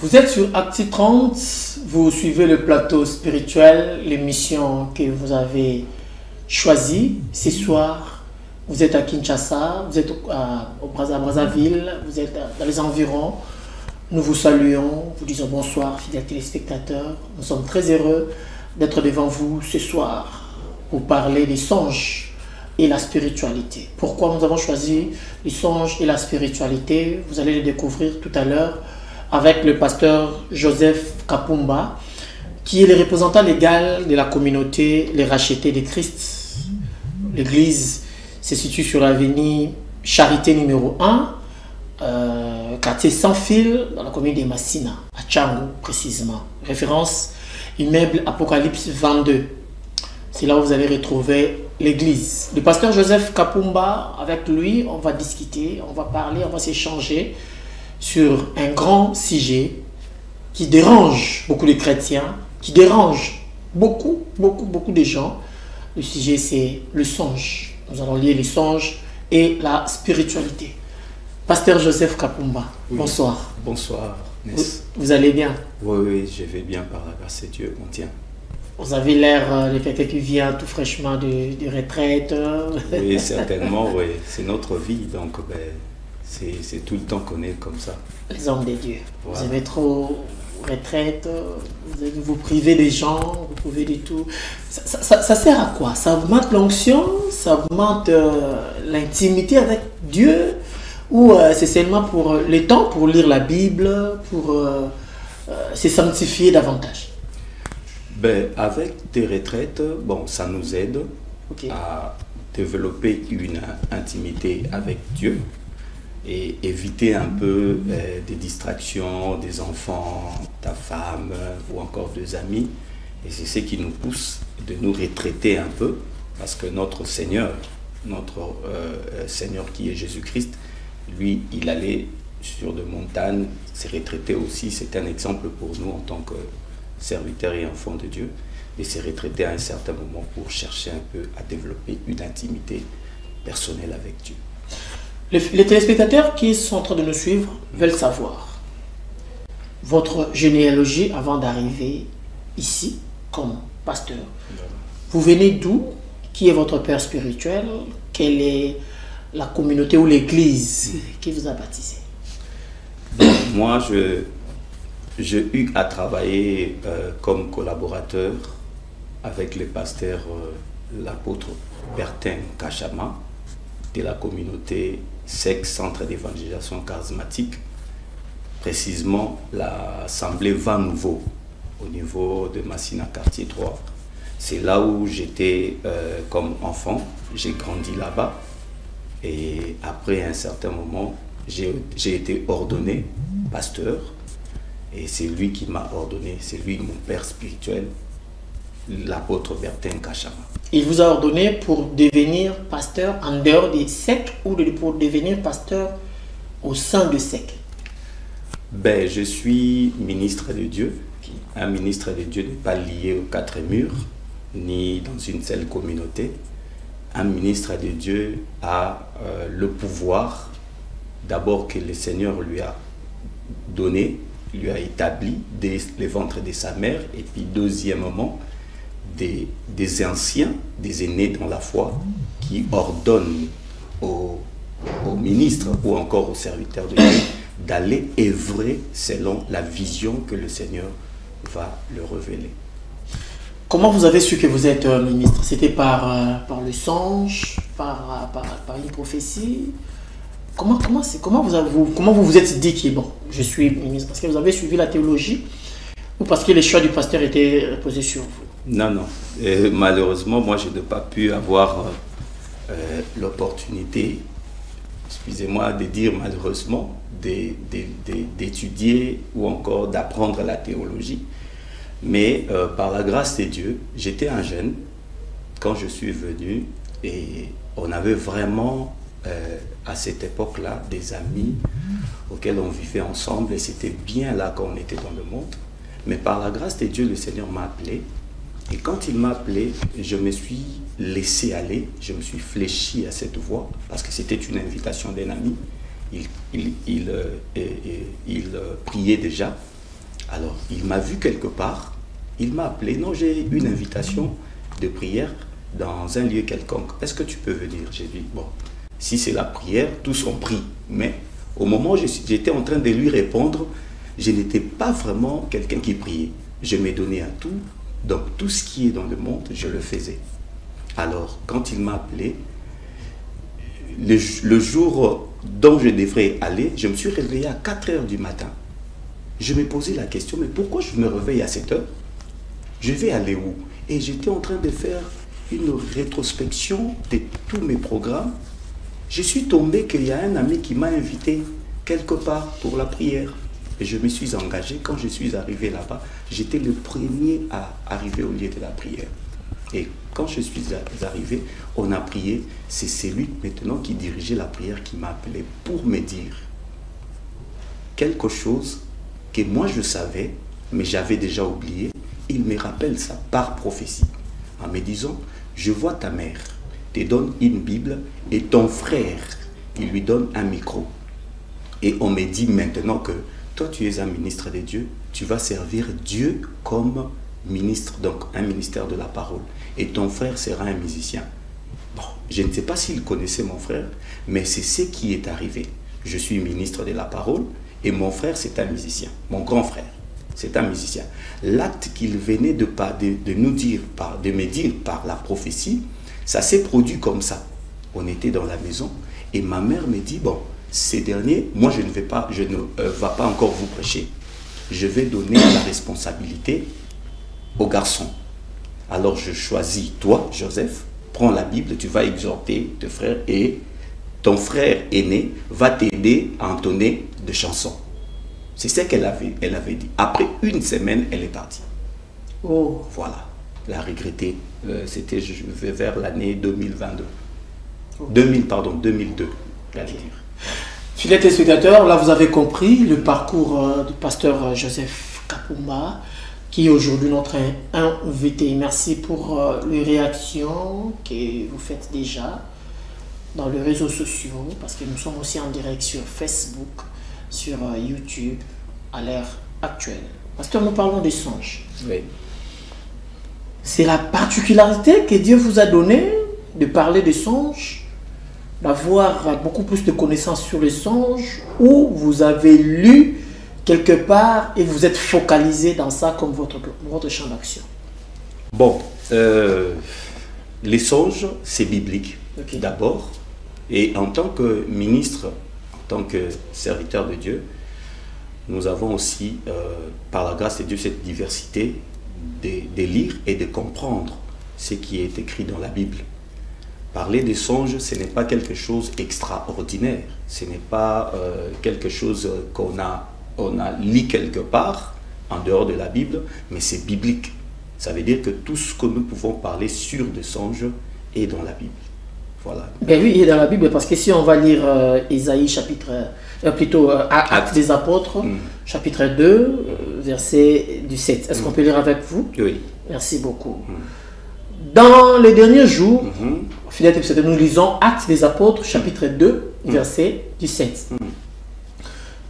Vous êtes sur Acti 30, vous suivez le plateau spirituel, l'émission que vous avez choisie. Ce soir, vous êtes à Kinshasa, vous êtes à Brazzaville, vous êtes dans les environs. Nous vous saluons, vous disons bonsoir, fidèles téléspectateurs. Nous sommes très heureux d'être devant vous ce soir pour parler des songes et la spiritualité. Pourquoi nous avons choisi les songes et la spiritualité? Vous allez le découvrir tout à l'heure avec le pasteur Joseph Kapumba, qui est le représentant légal de la communauté Les Rachetés de Christ. L'église se situe sur l'avenue Charité numéro 1, quartier Sans Fil, dans la commune de Massina, à Tchangou précisément. Référence immeuble Apocalypse 22. C'est là où vous allez retrouver l'église. Le pasteur Joseph Kapumba, avec lui, on va discuter, on va parler, on va s'échanger sur un grand sujet qui dérange beaucoup de chrétiens, qui dérange beaucoup de gens. Le sujet, c'est le songe. Nous allons lier les songes et la spiritualité. Pasteur Joseph Kapumba, oui. Bonsoir. Bonsoir, Ness. Vous allez bien? Oui, je vais bien par la grâce de Dieu, on tient. Vous avez l'air de quelqu'un qui vient tout fraîchement de retraite. Oui, certainement, oui. C'est notre vie, donc c'est tout le temps qu'on est comme ça. Les hommes de Dieu. Voilà. Vous aimez trop retraite, vous privez des gens, vous privez de tout. Ça sert à quoi? Ça augmente l'onction, ça augmente l'intimité avec Dieu, ou c'est seulement pour le temps, pour lire la Bible, pour se sanctifier davantage? Avec des retraites, ça nous aide à développer une intimité avec Dieu et éviter un peu des distractions des enfants, ta femme ou encore des amis. Et c'est ce qui nous pousse de nous retraiter un peu, parce que notre Seigneur qui est Jésus-Christ, lui, il allait sur des montagnes, se retraiter aussi. C'est un exemple pour nous en tant que serviteurs et enfants de Dieu, et se retraiter à un certain moment pour chercher un peu à développer une intimité personnelle avec Dieu. Les téléspectateurs qui sont en train de nous suivre veulent savoir votre généalogie avant d'arriver ici comme pasteur. Vous venez d'où? Qui est votre père spirituel? Quelle est la communauté ou l'église qui vous a baptisé? Moi, j'ai eu à travailler comme collaborateur avec le pasteur, l'apôtre Bertin Kachama, de la communauté SEC, Centre d'évangélisation charismatique, précisément l'assemblée Vent Nouveau, au niveau de Massina, quartier 3. C'est là où j'étais comme enfant, j'ai grandi là-bas, et après un certain moment, j'ai été ordonné pasteur. Et c'est lui qui m'a ordonné, c'est lui mon père spirituel, l'apôtre Bertin Kachama. Il vous a ordonné pour devenir pasteur en dehors des SEC ou pour devenir pasteur au sein de SEC? Je suis ministre de Dieu. Un ministre de Dieu n'est pas lié aux quatre murs, ni dans une seule communauté. Un ministre de Dieu a le pouvoir, d'abord que le Seigneur lui a donné, lui a établi dès le ventre de sa mère, et puis deuxièmement des anciens, des aînés dans la foi, qui ordonnent aux ministres ou encore aux serviteurs de Dieu d'aller œuvrer selon la vision que le Seigneur va leur révéler. Comment vous avez su que vous êtes ministre? C'était par le songe, par une prophétie? Comment vous vous êtes dit que bon, je suis ministre? Parce que vous avez suivi la théologie ou parce que les choix du pasteur étaient posés sur vous? Non. Malheureusement, moi, je n'ai pas pu avoir l'opportunité, excusez-moi de dire malheureusement, d'étudier ou encore d'apprendre la théologie. Mais par la grâce de Dieu, j'étais un jeune quand je suis venu, et on avait vraiment à cette époque-là des amis auxquels on vivait ensemble, et c'était bien là qu'on était dans le monde. Mais par la grâce de Dieu, le Seigneur m'a appelé, et quand il m'a appelé, je me suis laissé aller, je me suis fléchi à cette voie, parce que c'était une invitation d'un ami. Il priait déjà, Alors, il m'a vu quelque part, il m'a appelé. Non, j'ai une invitation de prière dans un lieu quelconque. Est-ce que tu peux venir? J'ai dit, bon, si c'est la prière, tous ont pris. Mais au moment où j'étais en train de lui répondre, je n'étais pas vraiment quelqu'un qui priait. Je m'ai donné à tout. Donc, tout ce qui est dans le monde, je le faisais. Alors, quand il m'a appelé, le jour dont je devrais aller, je me suis réveillé à 4 heures du matin. Je me posais la question, mais pourquoi je me réveille à 7 heures? Je vais aller où? Et j'étais en train de faire une rétrospection de tous mes programmes. Je suis tombé qu'il y a un ami qui m'a invité quelque part pour la prière. Et je me suis engagé. Quand je suis arrivé là-bas, j'étais le premier à arriver au lieu de la prière. Et quand je suis arrivé, on a prié. C'est celui maintenant qui dirigeait la prière qui m'a appelé pour me dire quelque chose que moi je savais, mais j'avais déjà oublié. Il me rappelle ça par prophétie, en me disant, je vois ta mère te donne une Bible et ton frère, il lui donne un micro. Et on me dit maintenant que toi tu es un ministre de Dieu, tu vas servir Dieu comme ministre, donc un ministère de la parole. Et ton frère sera un musicien. Bon, je ne sais pas s'il connaissait mon frère, mais c'est ce qui est arrivé. Je suis ministre de la parole et mon frère c'est un musicien, mon grand frère. C'est un musicien. L'acte qu'il venait de nous dire, de me dire par la prophétie, ça s'est produit comme ça. On était dans la maison et ma mère me dit, bon, ces derniers, moi je ne vais pas encore vous prêcher. Je vais donner la responsabilité aux garçons. Alors je choisis, toi, Joseph, prends la Bible, tu vas exhorter tes frères et ton frère aîné va t'aider à entonner des chansons. C'est ce qu'elle avait dit. Après une semaine, elle est partie. Oh. Voilà. Elle a regretté. C'était vers l'année 2022. Oh. 2002, j'allais dire. Fidèles téléspectateurs, là vous avez compris le parcours du pasteur Joseph Kapumba, qui est aujourd'hui notre invité. Merci pour les réactions que vous faites déjà dans les réseaux sociaux, parce que nous sommes aussi en direct sur Facebook, sur YouTube, à l'ère actuelle. Pasteur, nous parlons des songes. Oui. C'est la particularité que Dieu vous a donnée de parler des songes, d'avoir beaucoup plus de connaissances sur les songes, ou vous avez lu quelque part et vous êtes focalisé dans ça comme votre champ d'action? Bon, les songes, c'est biblique, okay, d'abord. Et en tant que ministre, en tant que serviteur de Dieu, nous avons aussi, par la grâce de Dieu, cette diversité de lire et de comprendre ce qui est écrit dans la Bible. Parler des songes, ce n'est pas quelque chose d'extraordinaire. Ce n'est pas quelque chose qu'on a lu quelque part, en dehors de la Bible, mais c'est biblique. Ça veut dire que tout ce que nous pouvons parler sur des songes est dans la Bible. Voilà. Ben oui, il est dans la Bible, parce que si on va lire Ésaïe chapitre, Actes des Apôtres, chapitre 2, verset 17. Est-ce qu'on peut lire avec vous? Oui. Merci beaucoup. Dans les derniers jours, fidèles téléspectateurs, nous lisons Actes des Apôtres, chapitre 2, verset 17.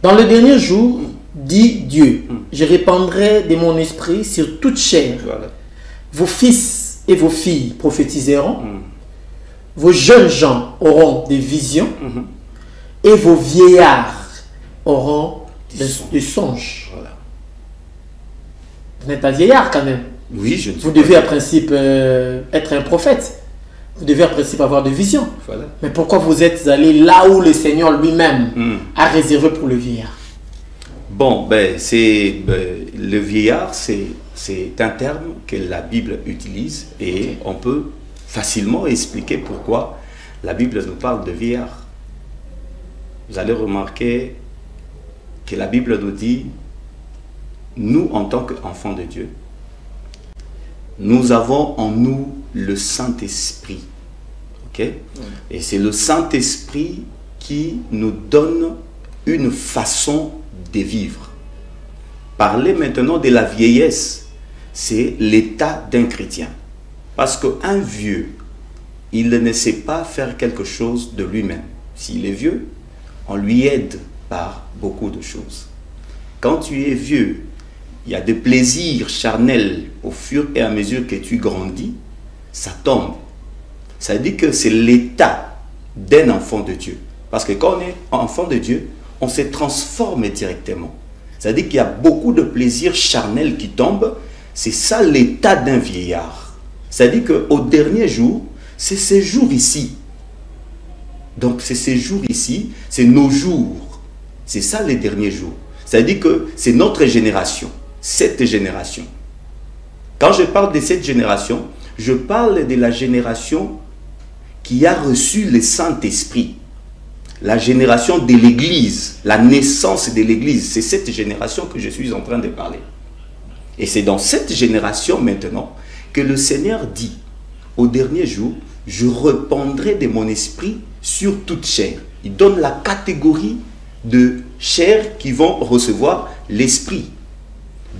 Dans les derniers jours, dit Dieu, je répandrai de mon esprit sur toute chair. Voilà. Vos fils et vos filles prophétiseront. Vos jeunes gens auront des visions et vos vieillards auront des songes. Voilà. Vous n'êtes pas vieillard quand même. Oui, je ne sais Vous devez à principe être un prophète. Vous devez à principe avoir des visions. Voilà. Mais pourquoi vous êtes allé là où le Seigneur lui-même a réservé pour le vieillard? Bon, le vieillard, c'est un terme que la Bible utilise et on peut facilement expliquer pourquoi la Bible nous parle de vieillard. Vous allez remarquer que la Bible nous dit, nous en tant qu'enfants de Dieu, nous avons en nous le Saint-Esprit. Okay? Et c'est le Saint-Esprit qui nous donne une façon de vivre. Parler maintenant de la vieillesse, c'est l'état d'un chrétien. Parce qu'un vieux, il ne sait pas faire quelque chose de lui-même. S'il est vieux, on lui aide par beaucoup de choses. Quand tu es vieux, il y a des plaisirs charnels au fur et à mesure que tu grandis, ça tombe. Ça dit que c'est l'état d'un enfant de Dieu. Parce que quand on est enfant de Dieu, on se transforme directement. Ça dit qu'il y a beaucoup de plaisirs charnels qui tombent. C'est ça l'état d'un vieillard. Ça dit qu'au dernier jour, c'est ces jours ici. Donc c'est ces jours ici, c'est nos jours. C'est ça les derniers jours. Ça dit que c'est notre génération. Cette génération. Quand je parle de cette génération, je parle de la génération qui a reçu le Saint-Esprit. La génération de l'Église, la naissance de l'Église. C'est cette génération que je suis en train de parler. Et c'est dans cette génération maintenant que le Seigneur dit, au dernier jour, je répandrai de mon esprit sur toute chair. Il donne la catégorie de chair qui vont recevoir l'esprit.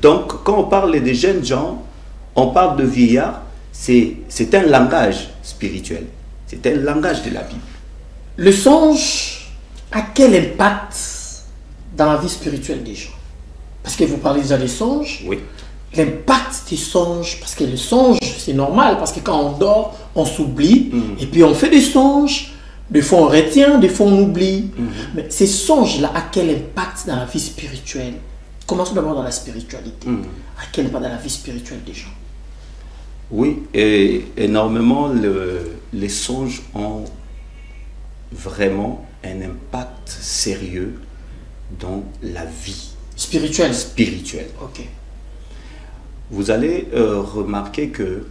Donc, quand on parle des jeunes gens, on parle de vieillards, c'est un langage spirituel. C'est un langage de la Bible. Le songe a quel impact dans la vie spirituelle des gens? Parce que vous parlez déjà des songes. Oui. L'impact des songes, parce que le songe, c'est normal, parce que quand on dort, on s'oublie, et puis on fait des songes, des fois on retient, des fois on oublie. Mais ces songes-là, à quel impact dans la vie spirituelle? Commençons d'abord dans la spiritualité. À quel impact dans la vie spirituelle des gens? Oui, et énormément, les songes ont vraiment un impact sérieux dans la vie spirituelle. Ok. Vous allez remarquer que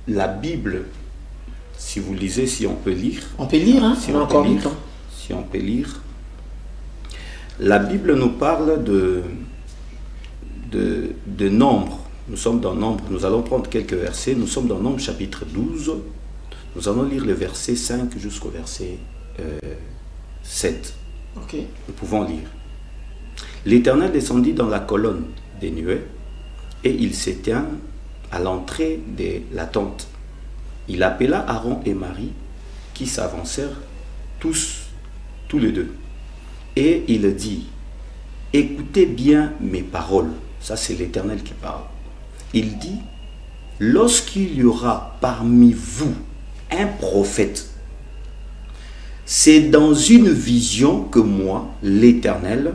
la Bible, si vous lisez, si on peut lire. On peut lire, hein? Si on a encore du temps. Si on peut lire. La Bible nous parle de Nombre. Nous sommes dans Nombre. Nous allons prendre quelques versets. Nous sommes dans Nombre chapitre 12. Nous allons lire le verset 5 jusqu'au verset 7. Ok. Nous pouvons lire. L'Éternel descendit dans la colonne des nuées et il s'étint à l'entrée de la tente. Il appela Aaron et Marie qui s'avancèrent tous les deux. Et il dit, écoutez bien mes paroles. Ça, c'est l'Éternel qui parle. Il dit, lorsqu'il y aura parmi vous un prophète, c'est dans une vision que moi, l'Éternel,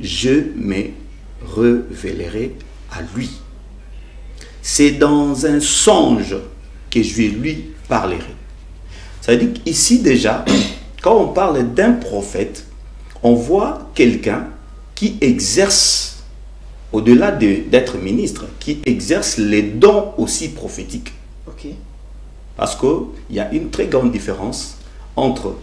je me révélerai à lui. C'est dans un songe que je lui parlerai. Ça veut dire qu'ici déjà, quand on parle d'un prophète, on voit quelqu'un qui exerce, au-delà d'être ministre, qui exerce les dons aussi prophétiques. Ok. Parce qu'il y a une très grande différence entre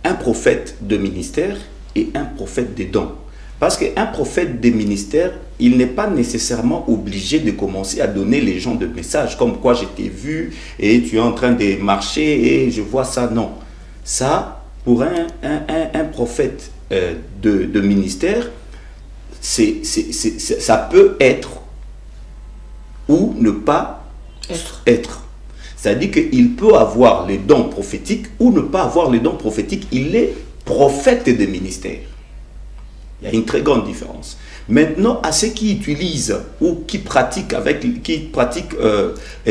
un prophète de ministère et un prophète des dons. Parce qu'un prophète des ministères, il n'est pas nécessairement obligé de commencer à donner les gens de messages, comme quoi je t'ai vu et tu es en train de marcher et je vois ça. Non. Ça, pour un prophète de ministère, ça peut être ou ne pas être. C'est-à-dire qu'il peut avoir les dons prophétiques ou ne pas avoir les dons prophétiques. Il est prophète de ministère. Il y a une très grande différence. Maintenant, à ceux qui utilisent ou qui pratiquent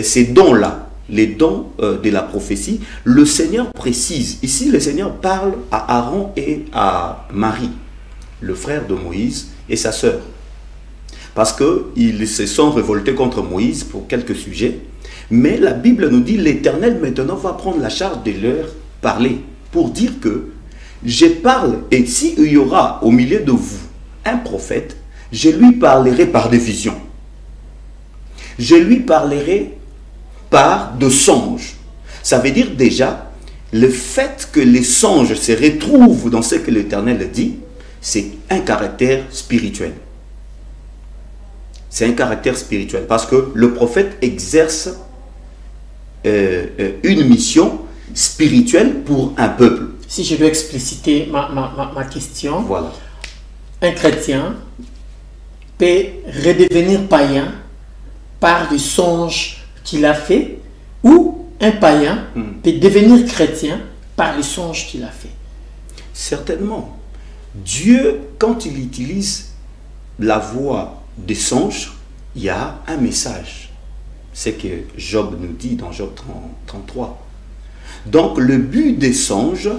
ces dons-là, les dons de la prophétie, le Seigneur précise. Ici, le Seigneur parle à Aaron et à Marie, le frère de Moïse et sa sœur. Parce qu'ils se sont révoltés contre Moïse pour quelques sujets. Mais la Bible nous dit, l'Éternel maintenant va prendre la charge de leur parler. Pour dire que je parle, et s'il y aura au milieu de vous un prophète, je lui parlerai par des visions. Je lui parlerai par de songes. Ça veut dire déjà, le fait que les songes se retrouvent dans ce que l'Éternel dit, c'est un caractère spirituel. C'est un caractère spirituel. Parce que le prophète exerce une mission spirituelle pour un peuple. Si je dois expliciter ma question, voilà. Un chrétien peut redevenir païen par des songes qu'il a fait, ou un païen peut devenir chrétien par les songes qu'il a fait. Certainement. Dieu, quand il utilise la voix des songes, il y a un message. C'est que Job nous dit dans Job 33. Donc le but des songes,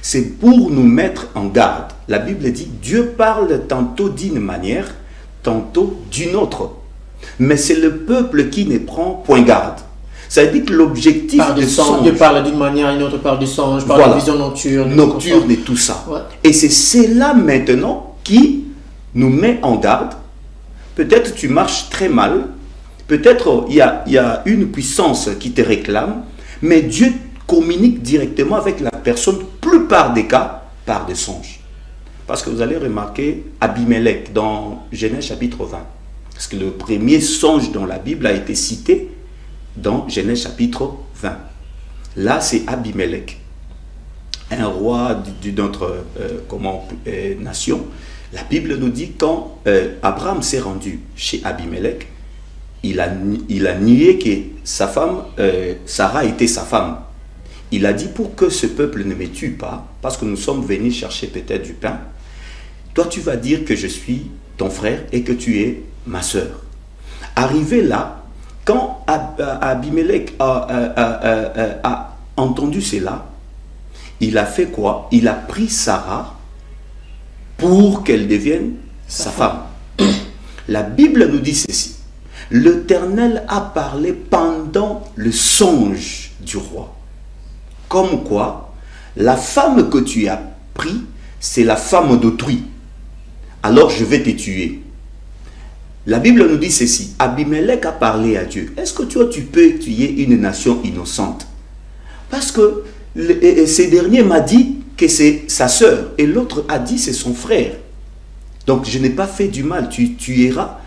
c'est pour nous mettre en garde. La Bible dit, Dieu parle tantôt d'une manière, tantôt d'une autre. Mais c'est le peuple qui ne prend point garde. Ça veut dire que l'objectif des songes... Dieu parle d'une manière, une autre parle du songe, parle de vision nocturne. Nocturne et tout ça. Ouais. Et c'est cela maintenant qui nous met en garde. Peut-être tu marches très mal. Peut-être il y a une puissance qui te réclame. Mais Dieu communique directement avec la personne, plupart des cas, par des songes. Parce que vous allez remarquer Abimelech dans Genèse chapitre 20. Parce que le premier songe dans la Bible a été cité dans Genèse chapitre 20. Là, c'est Abimelech, un roi d'une autre nation. La Bible nous dit quand Abraham s'est rendu chez Abimelech, il a nié que sa femme, Sarah était sa femme. Il a dit, pour que ce peuple ne me tue pas, parce que nous sommes venus chercher peut-être du pain, toi tu vas dire que je suis ton frère et que tu es ma sœur. Arrivé là, quand Abimelech a entendu cela, il a fait quoi? Il a pris Sarah pour qu'elle devienne sa femme. La Bible nous dit ceci. L'Éternel a parlé pendant le songe du roi. Comme quoi, la femme que tu as pris, c'est la femme d'autrui. Alors je vais te tuer. La Bible nous dit ceci. Abimelech a parlé à Dieu. Est-ce que tu peux tuer une nation innocente? Parce que ce dernier m'a dit que c'est sa sœur. Et l'autre a dit c'est son frère. Donc je n'ai pas fait du mal. Tu tueras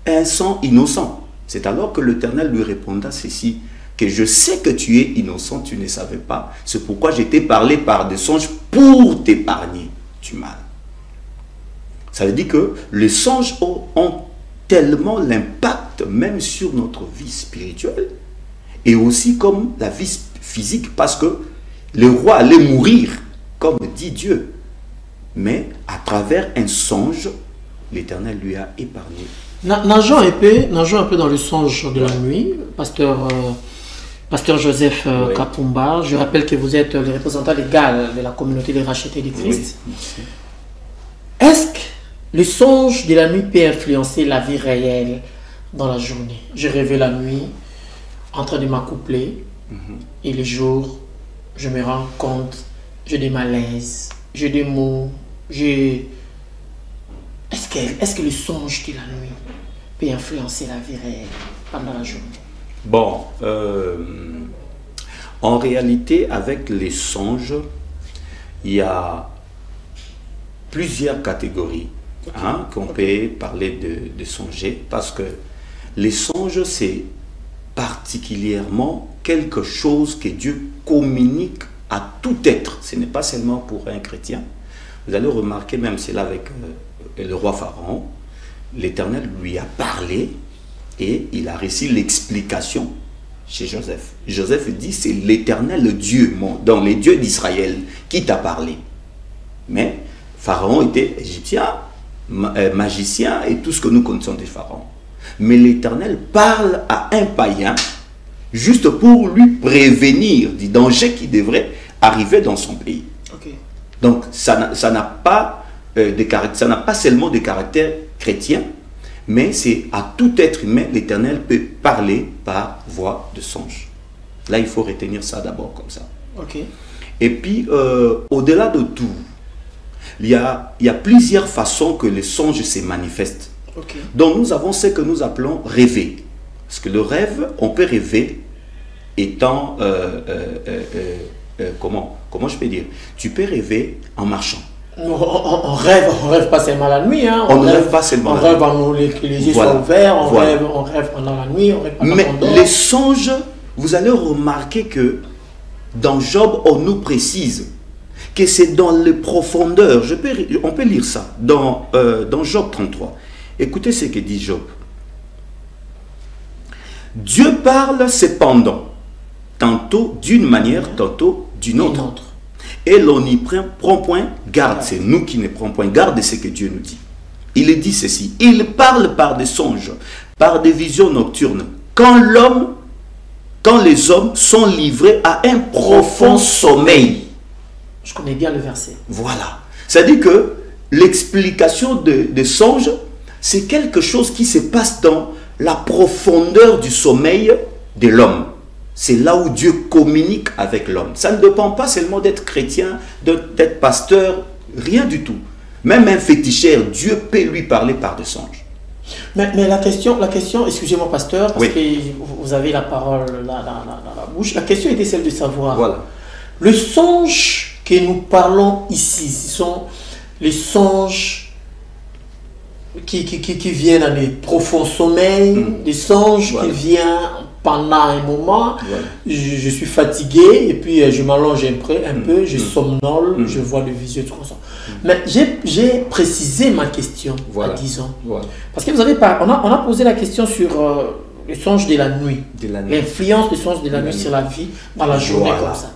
un sang innocent. C'est alors que l'Éternel lui répondra ceci. Que je sais que tu es innocent, tu ne savais pas. C'est pourquoi je t'ai parlé par des songes pour t'épargner du mal. Ça veut dire que les songes ont tellement l'impact même sur notre vie spirituelle et aussi comme la vie physique, parce que le roi allait mourir, comme dit Dieu. Mais à travers un songe, l'Éternel lui a épargné. Nageons un peu dans le songe de la nuit, Pasteur Joseph Kapumba. Je rappelle que vous êtes le représentant légal de la communauté des rachetés du Christ. Oui. Est-ce que le songe de la nuit peut influencer la vie réelle dans la journée? Je rêvais la nuit en train de m'accoupler et le jour, je me rends compte, j'ai des malaises, j'ai des maux, Est-ce que le songe de la nuit peut influencer la vie réelle pendant la journée? Bon, en réalité, avec les songes, il y a plusieurs catégories qu'on peut parler de songer, parce que les songes, c'est particulièrement quelque chose que Dieu communique à tout être. Ce n'est pas seulement pour un chrétien. Vous allez remarquer même cela avec le roi Pharaon. L'Éternel lui a parlé et il a reçu l'explication chez Joseph. Joseph dit, c'est l'Éternel, le Dieu, dans les dieux d'Israël, qui t'a parlé. Mais Pharaon était égyptien, magicien et tout ce que nous connaissons des pharaons. Mais l'Éternel parle à un païen juste pour lui prévenir du danger qui devrait arriver dans son pays. Okay. Donc ça n'a pas seulement de caractère chrétien, mais c'est à tout être humain, l'Éternel peut parler par voie de songe. Là, il faut retenir ça d'abord comme ça. Okay. Et puis, au-delà de tout, il y a plusieurs façons que les songes se manifestent. Okay. Donc, nous avons ce que nous appelons rêver. Parce que le rêve, on peut rêver étant... comment je peux dire? Tu peux rêver en marchant. On rêve pas seulement la nuit. Hein. On ne rêve pas seulement la nuit. On rêve les yeux sont ouverts, on rêve pendant la nuit, on rêve pendant mais les songes, vous allez remarquer que dans Job, on nous précise que c'est dans les profondeurs. On peut lire ça dans Job 33. Écoutez ce que dit Job. Dieu parle cependant, tantôt d'une manière, tantôt d'une autre. Et l'on n'y prend point garde. C'est nous qui ne prenons point garde de ce que Dieu nous dit. il dit ceci, il parle par des songes, par des visions nocturnes, quand les hommes sont livrés à un profond sommeil. Je connais bien le verset. Voilà. C'est-à-dire que l'explication des songes, c'est quelque chose qui se passe dans la profondeur du sommeil de l'homme. C'est là où Dieu communique avec l'homme. Ça ne dépend pas seulement d'être chrétien, d'être pasteur, rien du tout. Même un féticheur, Dieu peut lui parler par des songes. Mais la question, excusez-moi pasteur, parce oui. que vous avez la parole dans la bouche, la question était celle de savoir, voilà. Le songe que nous parlons ici, ce sont les songes qui viennent dans les profonds sommeils, des songes qui viennent pendant un moment, je suis fatigué et puis je m'allonge un peu, je somnole, je vois le visuel, tout ça. Mais j'ai précisé ma question à 10 ans. Parce que vous avez on a posé la question sur le songe de la nuit, l'influence du songe de la nuit sur la vie dans la journée comme ça.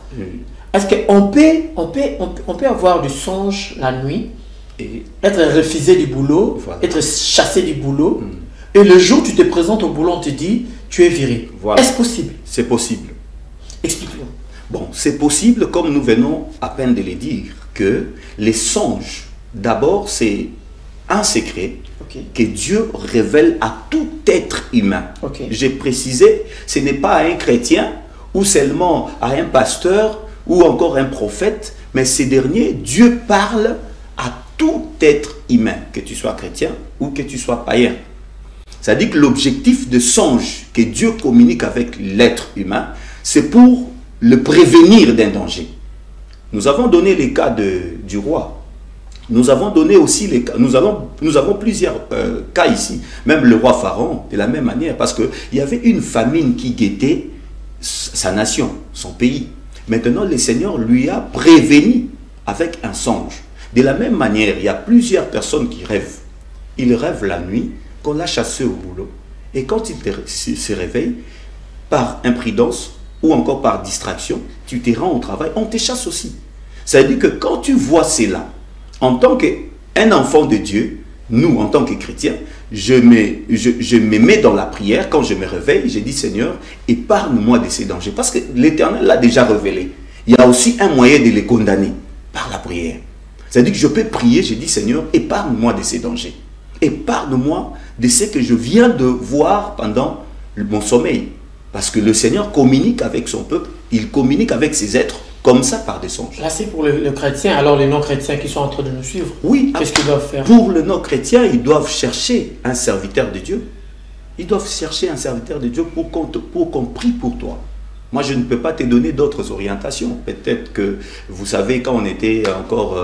Est-ce qu'on peut avoir du songe la nuit, et être refusé du boulot, être chassé du boulot, et le jour où tu te présentes au boulot, on te dit tu es viré. Est-ce possible? C'est possible. Explique-nous. Bon, c'est possible, comme nous venons à peine de le dire, que les songes, d'abord, c'est un secret que Dieu révèle à tout être humain. J'ai précisé, ce n'est pas à un chrétien ou seulement à un pasteur ou encore un prophète, mais ces derniers, Dieu parle à tout être humain, que tu sois chrétien ou que tu sois païen. C'est-à-dire que l'objectif de songe que Dieu communique avec l'être humain, c'est pour le prévenir d'un danger. Nous avons donné les cas du roi. Nous avons donné aussi les cas. Nous avons plusieurs cas ici. Même le roi Pharaon, de la même manière, parce qu'il y avait une famine qui guettait sa nation, son pays. Maintenant, le Seigneur lui a prévenu avec un songe. De la même manière, il y a plusieurs personnes qui rêvent. Ils rêvent la nuit, qu'on l'a chassé au boulot. Et quand il se réveille, par imprudence ou encore par distraction, tu te rends au travail, on te chasse aussi. Ça veut dire que quand tu vois cela, en tant qu'un enfant de Dieu, nous, en tant que chrétiens, je me mets dans la prière. Quand je me réveille, je dis Seigneur, épargne-moi de ces dangers. Parce que l'Éternel l'a déjà révélé. Il y a aussi un moyen de les condamner, par la prière. C'est-à-dire que je peux prier, je dis Seigneur, épargne-moi de ces dangers. Épargne-moi de ce que je viens de voir pendant mon sommeil. Parce que le Seigneur communique avec son peuple, il communique avec ses êtres comme ça par des songes. Là, c'est pour le chrétien. Alors, les non-chrétiens qui sont en train de nous suivre, oui, qu'est-ce qu'ils doivent faire? Pour les non-chrétiens, ils doivent chercher un serviteur de Dieu. Ils doivent chercher un serviteur de Dieu pour qu'on prie pour toi. Moi, je ne peux pas te donner d'autres orientations. Peut-être que, vous savez, quand on était encore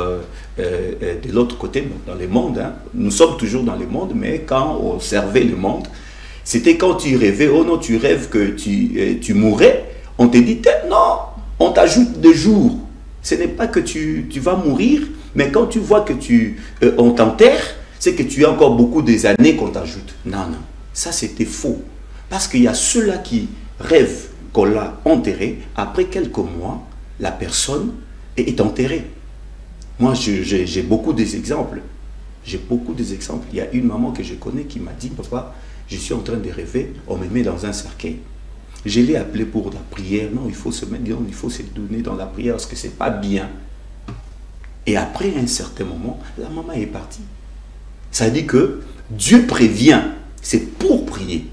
de l'autre côté, dans le monde, hein, nous sommes toujours dans le monde, mais quand on servait le monde, c'était quand tu rêvais, oh non, tu rêves que tu mourrais, on te dit, non, on t'ajoute des jours. Ce n'est pas que tu vas mourir, mais quand tu vois que on t'enterre, c'est que tu as encore beaucoup des années qu'on t'ajoute. Non, non, ça c'était faux. Parce qu'il y a ceux-là qui rêvent qu'on l'a enterré, après quelques mois, la personne est enterrée. Moi, j'ai beaucoup d'exemples. J'ai beaucoup d'exemples. Il y a une maman que je connais qui m'a dit, papa, je suis en train de rêver, on me met dans un cercueil. Je l'ai appelé pour la prière. Non, il faut se mettre, il faut se donner dans la prière parce que c'est pas bien. Et après un certain moment, la maman est partie. Ça dit que Dieu prévient, c'est pour prier.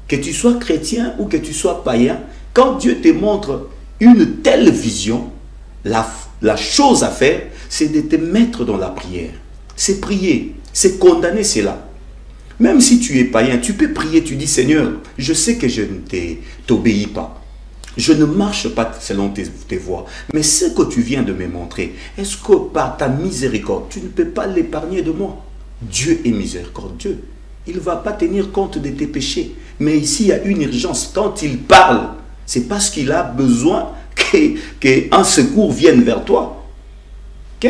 Que tu sois chrétien ou que tu sois païen, quand Dieu te montre une telle vision, la chose à faire, c'est de te mettre dans la prière. C'est prier, c'est condamner cela. Même si tu es païen, tu peux prier, tu dis Seigneur, je sais que je ne t'obéis pas. Je ne marche pas selon tes voies. Mais ce que tu viens de me montrer, est-ce que par ta miséricorde, tu ne peux pas l'épargner de moi? Dieu est miséricordieux. Il ne va pas tenir compte de tes péchés. Mais ici, il y a une urgence. Quand il parle, c'est parce qu'il a besoin qu'un secours vienne vers toi. Ok?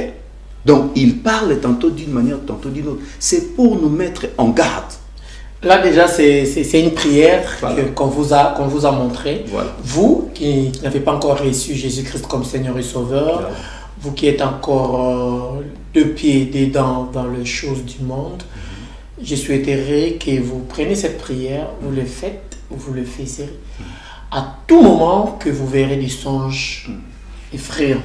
Donc, il parle tantôt d'une manière, tantôt d'une autre. C'est pour nous mettre en garde. Là, déjà, c'est une prière qu'on vous a montrée. Voilà. Vous, qui n'avez pas encore reçu Jésus-Christ comme Seigneur et Sauveur, vous qui êtes encore deux pieds dedans dans les choses du monde, je souhaiterais que vous preniez cette prière, vous le faites, vous le faites à tout moment que vous verrez des songes effrayants.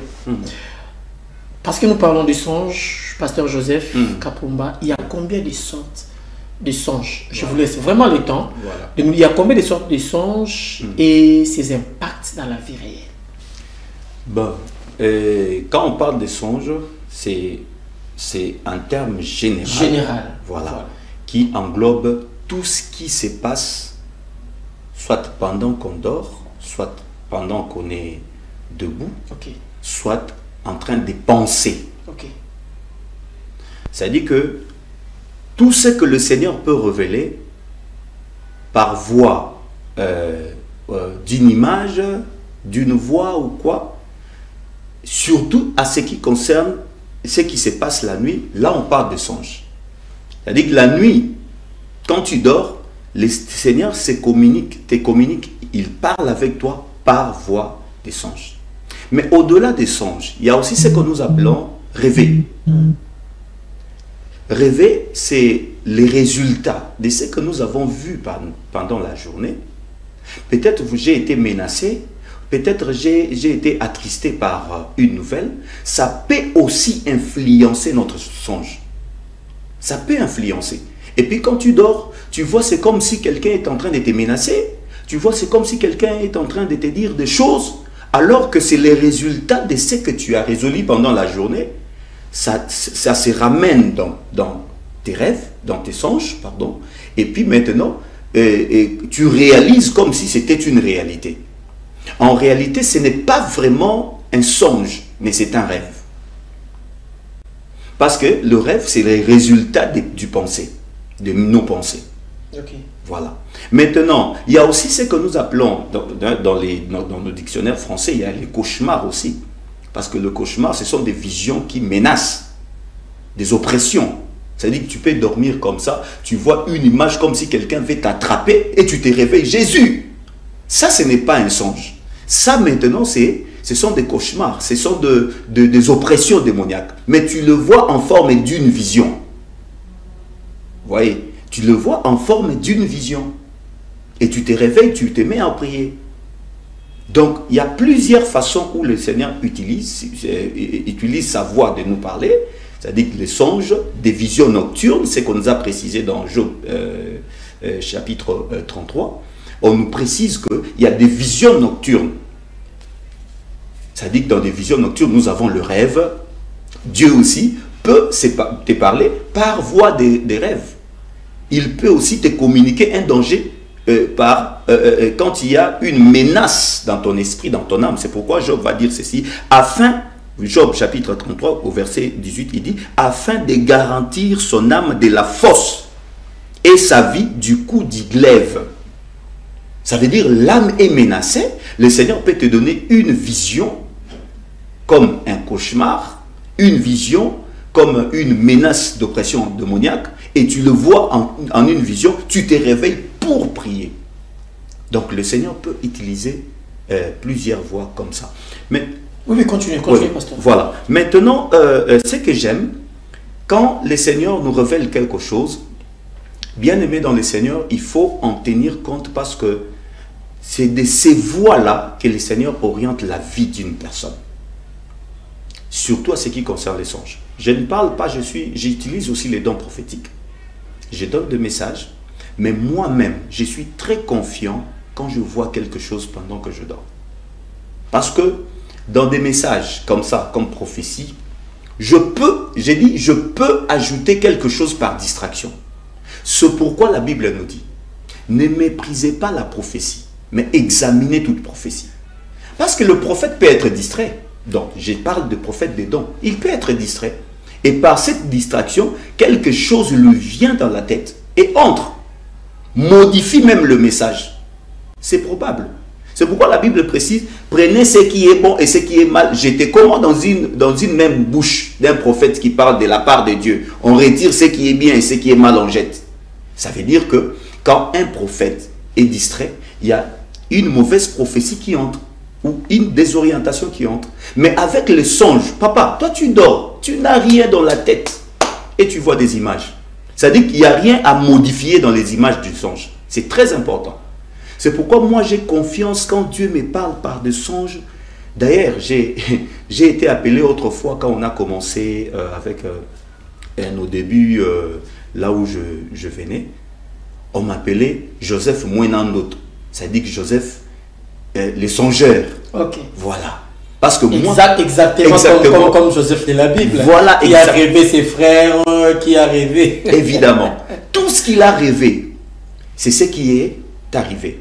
Parce que nous parlons des songes, Pasteur Joseph Kapumba, il y a combien de sortes de songes? Je vous laisse vraiment le temps. Il y a combien de sortes de songes et ses impacts dans la vie réelle? Bon, quand on parle de songes, c'est un terme général. Voilà. Qui englobe tout ce qui se passe, soit pendant qu'on dort, soit pendant qu'on est debout, soit en train de penser. C'est-à-dire que tout ce que le Seigneur peut révéler par voie d'une image, d'une voix ou quoi, surtout à ce qui concerne ce qui se passe la nuit, là on parle de songes. C'est-à-dire que la nuit, quand tu dors, le Seigneur te communique, il parle avec toi par voie des songes. Mais au-delà des songes, il y a aussi ce que nous appelons rêver. Rêver, c'est les résultats de ce que nous avons vu pendant la journée. Peut-être j'ai été menacé, peut-être j'ai été attristé par une nouvelle. Ça peut aussi influencer notre songe. Ça peut influencer. Et puis quand tu dors, tu vois, c'est comme si quelqu'un est en train de te menacer. Tu vois, c'est comme si quelqu'un est en train de te dire des choses, alors que c'est les résultats de ce que tu as résolu pendant la journée. Ça se ramène dans tes rêves, dans tes songes, pardon. Et puis maintenant, tu réalises comme si c'était une réalité. En réalité, ce n'est pas vraiment un songe, mais c'est un rêve. Parce que le rêve, c'est le résultat du pensée, de nos pensées. Voilà. Maintenant, il y a aussi ce que nous appelons, dans nos dictionnaires français, il y a les cauchemars aussi. Parce que le cauchemar, ce sont des visions qui menacent, des oppressions. C'est-à-dire que tu peux dormir comme ça, tu vois une image comme si quelqu'un veut t'attraper et tu te réveilles, Jésus! Ça, ce n'est pas un songe. Ça, maintenant, ce sont des cauchemars, ce sont des oppressions démoniaques. Mais tu le vois en forme d'une vision. Vous voyez, tu le vois en forme d'une vision. Et tu te réveilles, tu te mets à prier. Donc, il y a plusieurs façons où le Seigneur utilise sa voix de nous parler. C'est-à-dire les songes, des visions nocturnes, c'est ce qu'on nous a précisé dans Job chapitre 33. On nous précise qu'il y a des visions nocturnes. C'est-à-dire que dans des visions nocturnes, nous avons le rêve. Dieu aussi peut te parler par voie des rêves. Il peut aussi te communiquer un danger quand il y a une menace dans ton esprit, dans ton âme. C'est pourquoi Job va dire ceci, Job chapitre 33 au verset 18, il dit, afin de garantir son âme de la fosse et sa vie du coup du glaive. Ça veut dire l'âme est menacée, le Seigneur peut te donner une vision comme un cauchemar, une vision comme une menace d'oppression démoniaque, et tu le vois en une vision, tu te réveilles pour prier. Donc le Seigneur peut utiliser plusieurs voies comme ça. Mais, oui, continuez, pasteur. Voilà. Maintenant, ce que j'aime, quand le Seigneur nous révèle quelque chose, bien aimé dans le Seigneur, il faut en tenir compte parce que c'est de ces voies-là que le Seigneur oriente la vie d'une personne. Surtout à ce qui concerne les songes. Je ne parle pas, j'utilise aussi les dons prophétiques. Je donne des messages, mais moi-même, je suis très confiant quand je vois quelque chose pendant que je dors. Parce que dans des messages comme ça, comme prophétie, je peux ajouter quelque chose par distraction. C'est pourquoi la Bible nous dit, ne méprisez pas la prophétie, mais examinez toute prophétie. Parce que le prophète peut être distrait. Donc, je parle de prophète des dons. Il peut être distrait. Et par cette distraction, quelque chose lui vient dans la tête et entre, modifie même le message. C'est probable. C'est pourquoi la Bible précise, prenez ce qui est bon et ce qui est mal. J'étais comment dans une même bouche d'un prophète qui parle de la part de Dieu. On retire ce qui est bien et ce qui est mal, on jette. Ça veut dire que quand un prophète est distrait, il y a une mauvaise prophétie qui entre. ou une désorientation qui entre. Mais avec les songes, papa, toi tu dors, tu n'as rien dans la tête et tu vois des images. C'est-à-dire qu'il n'y a rien à modifier dans les images du songe. C'est très important. C'est pourquoi moi j'ai confiance quand Dieu me parle par des songes. D'ailleurs, j'ai été appelé autrefois quand on a commencé avec nos débuts, là où je venais, on m'appelait Joseph Mwenandoto. C'est-à-dire que Joseph, les songeurs. Ok. Voilà. Parce que moi... Exactement. Comme Joseph de la Bible. Voilà, qui a rêvé ses frères, qui a rêvé... Évidemment. Tout ce qu'il a rêvé, c'est ce qui est arrivé.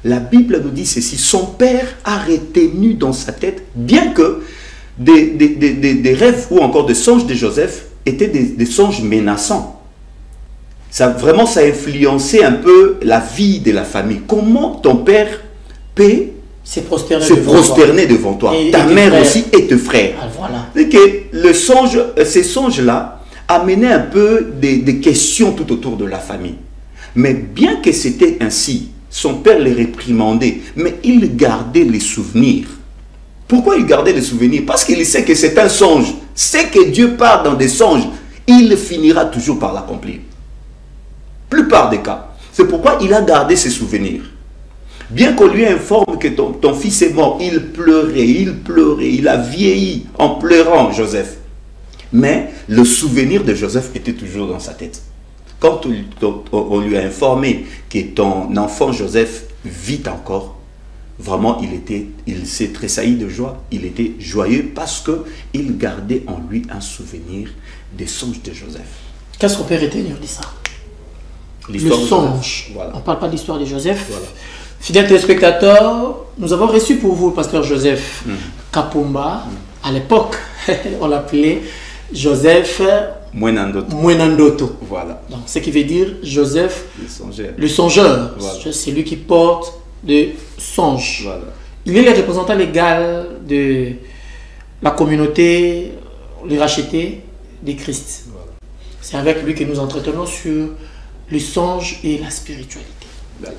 La Bible nous dit ceci. Son père a retenu dans sa tête, bien que des rêves ou encore des songes de Joseph étaient des songes menaçants. Vraiment, ça a influencé un peu la vie de la famille. Comment ton père peut se prosterner devant toi. Ta mère aussi et tes frères. Ah, voilà. C'est que ces songes-là amenaient un peu des questions tout autour de la famille. Mais bien que c'était ainsi, son père les réprimandait, mais il gardait les souvenirs. Pourquoi il gardait les souvenirs? Parce qu'il sait que c'est un songe. C'est que Dieu parle dans des songes. Il finira toujours par l'accomplir. Plupart des cas. C'est pourquoi il a gardé ses souvenirs. Bien qu'on lui informe que ton fils est mort, il pleurait, il a vieilli en pleurant, Joseph. Mais le souvenir de Joseph était toujours dans sa tête. Quand on lui a informé que ton enfant Joseph vit encore, vraiment il s'est tressailli de joie, il était joyeux parce qu'il gardait en lui un souvenir des songes de Joseph. Qu'est-ce qu'on peut retenir de ça? Le songe. Voilà. On ne parle pas de l'histoire de Joseph. Voilà. Fidèles téléspectateurs, nous avons reçu pour vous le pasteur Joseph Kapumba. À l'époque, on l'appelait Joseph Mwenandoto. Voilà. Donc, ce qui veut dire Joseph le songeur. Voilà. C'est lui qui porte des songes. Voilà. Il est le représentant légal de la communauté, les rachetés de Christ. Voilà. C'est avec lui que nous entretenons sur les songes et la spiritualité. Voilà.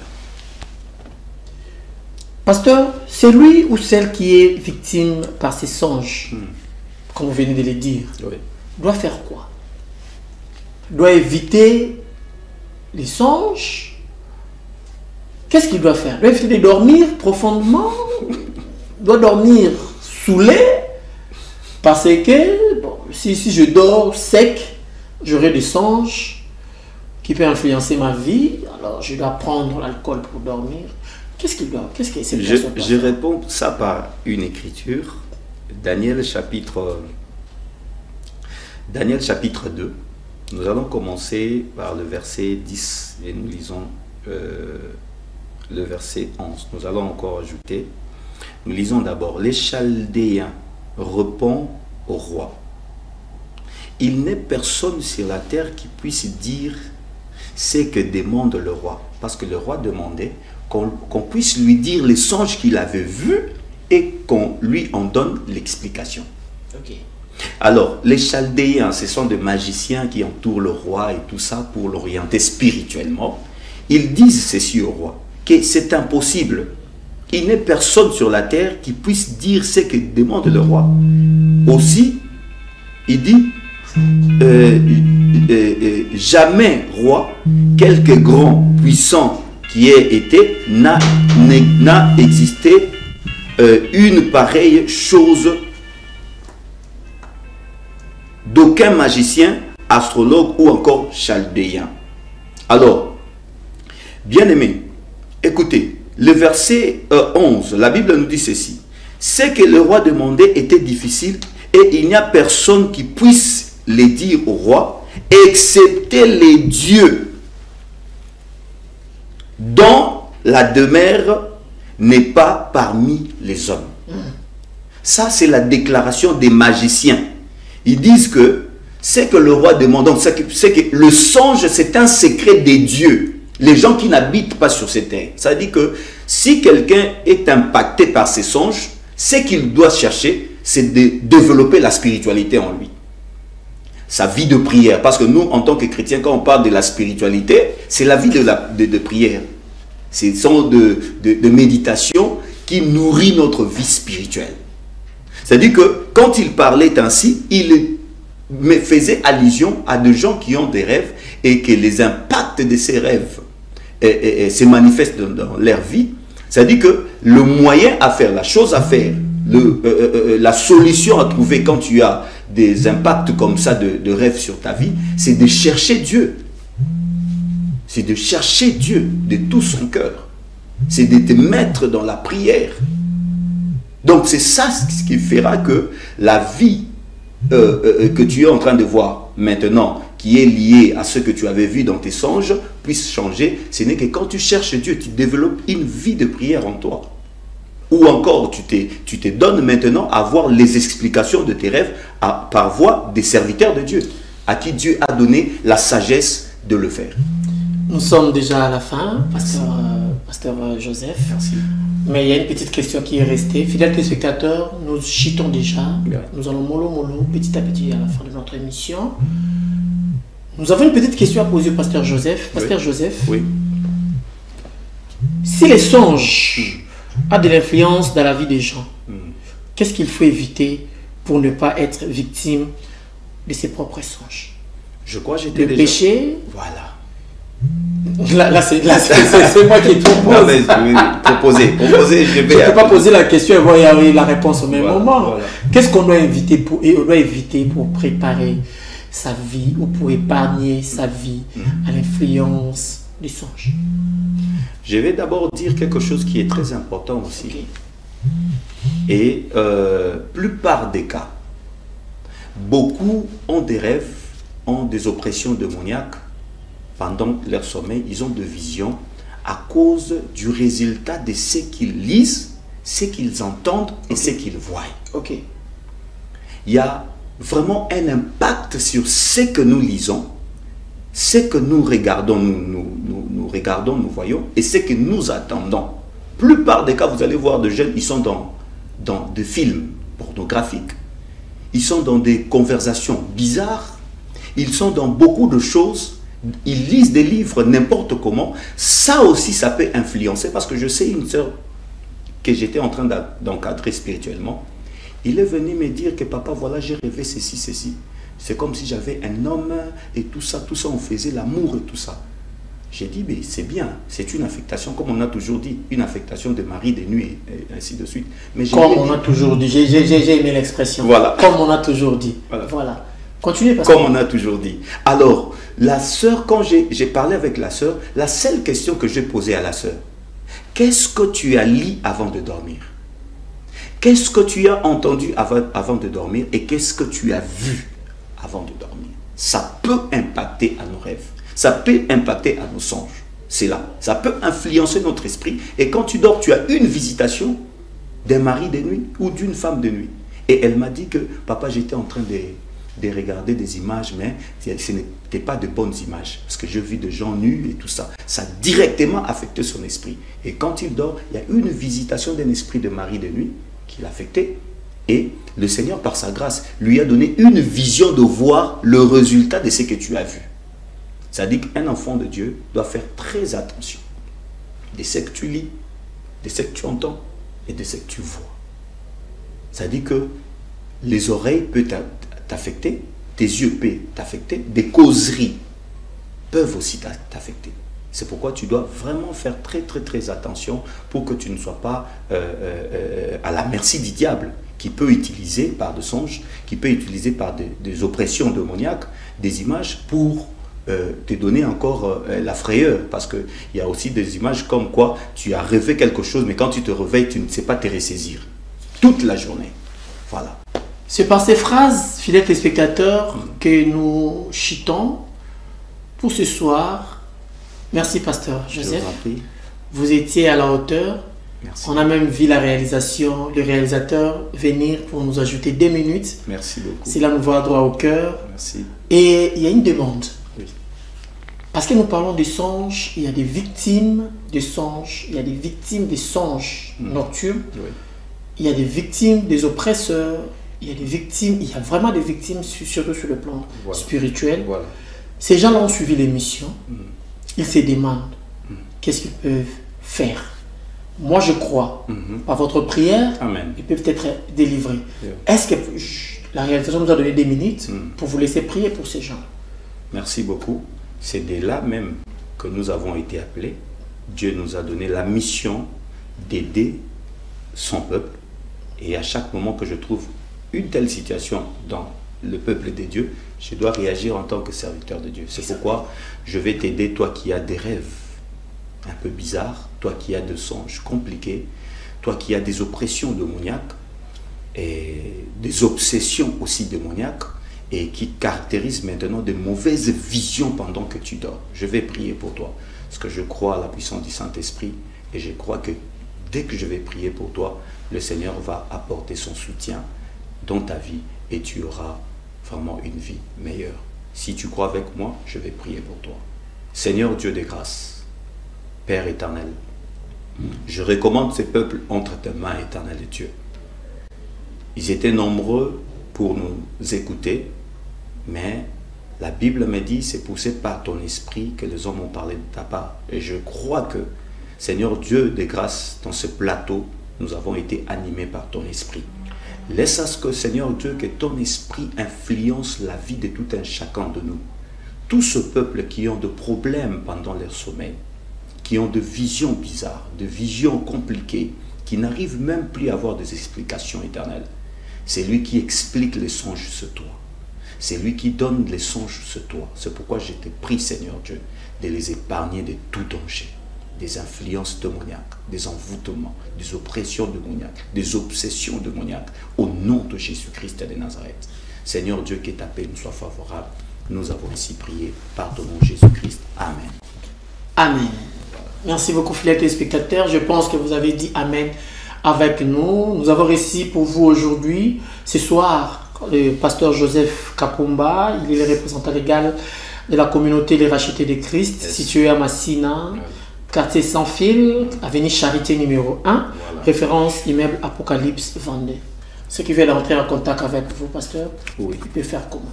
Pasteur, c'est lui ou celle qui est victime par ces songes, comme vous venez de le dire, doit faire quoi? Doit éviter les songes? Qu'est-ce qu'il doit faire? Doit éviter de dormir profondément? Doit dormir saoulé? Parce que bon, si je dors sec, j'aurai des songes qui peuvent influencer ma vie, alors je dois prendre l'alcool pour dormir. Qu'est-ce qu'il doit? Qu'est-ce que c'est? Je réponds ça par une écriture. Daniel chapitre 2. Nous allons commencer par le verset 10 et nous lisons le verset 11. Nous allons encore ajouter. Nous lisons d'abord. Les Chaldéens répondent au roi. Il n'est personne sur la terre qui puisse dire ce que demande le roi. Parce que le roi demandait qu'on puisse lui dire les songes qu'il avait vus et qu'on lui en donne l'explication. Okay. Alors, les Chaldéens, ce sont des magiciens qui entourent le roi et tout ça pour l'orienter spirituellement. Ils disent ceci au roi, que c'est impossible. Il n'est personne sur la terre qui puisse dire ce que demande le roi. Aussi, il dit, jamais roi, quelque grand, puissant qui ait été, n'a existé une pareille chose d'aucun magicien, astrologue ou encore chaldéen. Alors, bien aimé, écoutez, le verset 11, la Bible nous dit ceci. Ce que le roi demandait était difficile et il n'y a personne qui puisse les dire au roi, excepté les dieux dont la demeure n'est pas parmi les hommes. Ça, c'est la déclaration des magiciens. Ils disent que ce que le roi demande, c'est que le songe, c'est un secret des dieux. Les gens qui n'habitent pas sur cette terre. Ça veut dire que si quelqu'un est impacté par ces songes, ce qu'il doit chercher, c'est de développer la spiritualité en lui. Sa vie de prière. Parce que nous, en tant que chrétiens, quand on parle de la spiritualité, c'est la vie de prière. C'est une sorte de méditation qui nourrit notre vie spirituelle. C'est-à-dire que quand il parlait ainsi, il faisait allusion à des gens qui ont des rêves et que les impacts de ces rêves se manifestent dans leur vie. C'est-à-dire que le moyen à faire, la chose à faire, la solution à trouver quand tu as des impacts comme ça de rêves sur ta vie, c'est de chercher Dieu. C'est de chercher Dieu de tout son cœur. C'est de te mettre dans la prière. Donc c'est ça ce qui fera que la vie que tu es en train de voir maintenant, qui est liée à ce que tu avais vu dans tes songes, puisse changer. Ce n'est que quand tu cherches Dieu, tu développes une vie de prière en toi. Ou encore, tu te donnes maintenant à voir les explications de tes rêves par voie des serviteurs de Dieu, à qui Dieu a donné la sagesse de le faire. Nous sommes déjà à la fin, pasteur Joseph. Merci. Mais il y a une petite question qui est restée. Fidèles téléspectateurs, nous chitons déjà. Oui. Nous allons mollo, petit à petit à la fin de notre émission. Nous avons une petite question à poser au pasteur Joseph. Pasteur Joseph, oui. Si les songes ont de l'influence dans la vie des gens, qu'est-ce qu'il faut éviter pour ne pas être victime de ses propres songes? Je crois que j'étais Le péché. Voilà. Là c'est moi qui propose. Non, mais proposer, je vais... Je ne peux pas poser la question et voir la réponse au même moment. Voilà. Qu'est-ce qu'on doit éviter pour préparer sa vie ou pour épargner sa vie à l'influence des songes? Je vais d'abord dire quelque chose qui est très important aussi. Okay. Et plupart des cas, beaucoup ont des rêves, ont des oppressions démoniaques. Pendant leur sommeil, ils ont des visions à cause du résultat de ce qu'ils lisent, ce qu'ils entendent et ce qu'ils voient. Ok. Il y a vraiment un impact sur ce que nous lisons, ce que nous regardons, nous regardons, nous voyons, et ce que nous attendons. Plupart des cas, vous allez voir des jeunes, ils sont dans des films pornographiques. Ils sont dans des conversations bizarres. Ils sont dans beaucoup de choses. Ils lisent des livres n'importe comment. Ça aussi, ça peut influencer. Parce que je sais une sœur que j'étais en train d'encadrer spirituellement. Il est venu me dire que papa, voilà, j'ai rêvé ceci, ceci. C'est comme si j'avais un homme et tout ça, on faisait l'amour et tout ça. J'ai dit, mais c'est bien, c'est une affectation, comme on a toujours dit, une affectation de mari, de nuit, et ainsi de suite. Mais comme on a toujours dit, j'ai aimé l'expression. Voilà. Comme on a toujours dit. Voilà. Continuez, parce comme on a toujours dit. Alors, la sœur, quand j'ai parlé avec la sœur, la seule question que j'ai posée à la sœur, qu'est-ce que tu as lu avant de dormir? Qu'est-ce que tu as entendu avant de dormir? Et qu'est-ce que tu as vu avant de dormir? Ça peut impacter à nos rêves. Ça peut impacter à nos songes. C'est là. Ça peut influencer notre esprit. Et quand tu dors, tu as une visitation d'un mari de nuit ou d'une femme de nuit. Et elle m'a dit que, papa, j'étais en train de regarder des images, mais ce n'était pas de bonnes images. Parce que je vis des gens nus et tout ça. Ça a directement affecté son esprit. Et quand il dort, il y a une visitation d'un esprit de mari de nuit qui l'a affecté. Et le Seigneur, par sa grâce, lui a donné une vision de voir le résultat de ce que tu as vu. C'est-à-dire qu'un enfant de Dieu doit faire très attention de ce que tu lis, de ce que tu entends et de ce que tu vois. C'est-à-dire que les oreilles peuvent t'affecter, tes yeux peuvent t'affecter, des causeries peuvent aussi t'affecter. C'est pourquoi tu dois vraiment faire très très très attention pour que tu ne sois pas à la merci du diable qui peut utiliser par des songes, qui peut utiliser par des oppressions démoniaques, des images pour te donner encore la frayeur. Parce qu'il y a aussi des images comme quoi tu as rêvé quelque chose, mais quand tu te réveilles, tu ne sais pas te ressaisir. Toute la journée. Voilà. C'est par ces phrases, fidèles téléspectateurs, que nous chitons pour ce soir. Merci, pasteur Joseph. Vous étiez à la hauteur. Merci. On a même vu la réalisation, le réalisateur venir pour nous ajouter 2 minutes. Merci beaucoup. Cela nous va droit au cœur. Merci. Et il y a une demande. Oui. Parce que nous parlons des songes, il y a des victimes des songes, il y a des victimes des songes nocturnes, Oui. il y a des victimes des oppresseurs, il y a des victimes, il y a vraiment des victimes, surtout sur le plan spirituel. Voilà. Ces gens-là ont suivi l'émission, ils se demandent qu'est-ce qu'ils peuvent faire moi je crois, par votre prière, Amen. ils peuvent être délivrés. Est-ce que la réalisation nous a donné des minutes pour vous laisser prier pour ces gens? Merci beaucoup. C'est de là même que nous avons été appelés. Dieu nous a donné la mission d'aider son peuple. Et à chaque moment que je trouve une telle situation dans le peuple de Dieu, je dois réagir en tant que serviteur de Dieu. C'est pourquoi je vais t'aider, toi qui as des rêves un peu bizarres, toi qui as des songes compliqués, toi qui as des oppressions démoniaques et des obsessions aussi démoniaques et qui caractérisent maintenant de mauvaises visions pendant que tu dors. Je vais prier pour toi parce que je crois à la puissance du Saint-Esprit et je crois que dès que je vais prier pour toi, le Seigneur va apporter son soutien dans ta vie et tu auras vraiment une vie meilleure. Si tu crois avec moi, je vais prier pour toi. Seigneur Dieu des grâces, Père éternel, je recommande ces peuples entre tes mains, éternel Dieu. Ils étaient nombreux pour nous écouter, mais la Bible me dit c'est poussé par ton esprit que les hommes ont parlé de ta part. Et je crois que, Seigneur Dieu des grâces, dans ce plateau, nous avons été animés par ton esprit. Laisse à ce que, Seigneur Dieu, que ton esprit influence la vie de tout un chacun de nous. Tout ce peuple qui ont de problèmes pendant leur sommeil, qui ont de visions bizarres, de visions compliquées, qui n'arrivent même plus à avoir des explications éternelles. C'est lui qui explique les songes sur toi. C'est lui qui donne les songes sur toi. C'est pourquoi je te prie, Seigneur Dieu, de les épargner de tout danger. Des influences démoniaques, des envoûtements, des oppressions démoniaques, des obsessions démoniaques, au nom de Jésus-Christ de Nazareth. Seigneur Dieu, que ta paix nous soit favorable. Nous avons ainsi prié par ton nom Jésus-Christ. Amen. Amen. Merci beaucoup, fidèles téléspectateurs. Je pense que vous avez dit Amen avec nous. Nous avons réussi pour vous aujourd'hui, ce soir, le pasteur Joseph Kapumba. Il est le représentant légal de la communauté Les Rachetés de Christ, située à Massina. Quartier sans fil, avenue Charité numéro 1, référence immeuble Apocalypse Vendée. Ceux qui veulent entrer en contact avec vous, pasteur, oui, ils peuvent faire comment?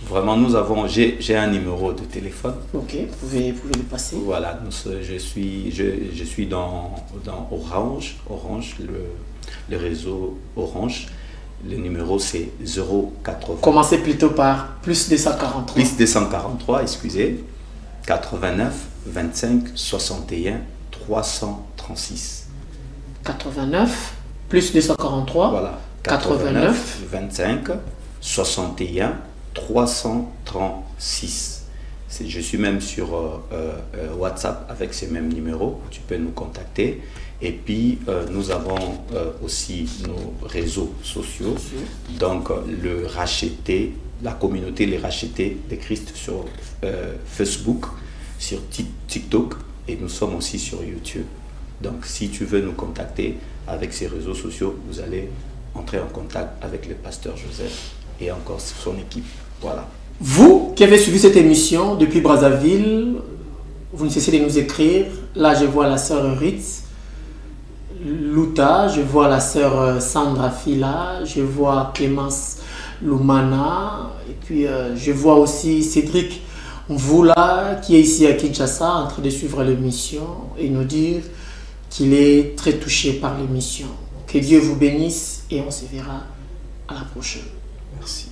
Vraiment, j'ai un numéro de téléphone. Ok, vous pouvez le passer. Voilà, je suis dans Orange, le réseau Orange. Le numéro c'est 080. Commencez plutôt par plus 243. Plus 243, excusez. 89 25 61 336. 89 plus 243. Voilà. 89 25 61 336. Je suis même sur WhatsApp avec ces mêmes numéros. Tu peux nous contacter. Et puis, nous avons aussi nos réseaux sociaux. Donc, le racheté, la communauté Les Rachetés de Christ sur Facebook, sur TikTok et nous sommes aussi sur YouTube. Donc, si tu veux nous contacter avec ces réseaux sociaux, vous allez entrer en contact avec le pasteur Joseph et encore son équipe. Voilà. Vous qui avez suivi cette émission depuis Brazzaville, vous ne cessez de nous écrire. Là, je vois la sœur Ritz Louta, je vois la sœur Sandra Fila, je vois Clémence Lumana, et puis je vois aussi Cédric Mvula qui est ici à Kinshasa en train de suivre l'émission et nous dire qu'il est très touché par l'émission. Que Dieu vous bénisse et on se verra à la prochaine. Merci.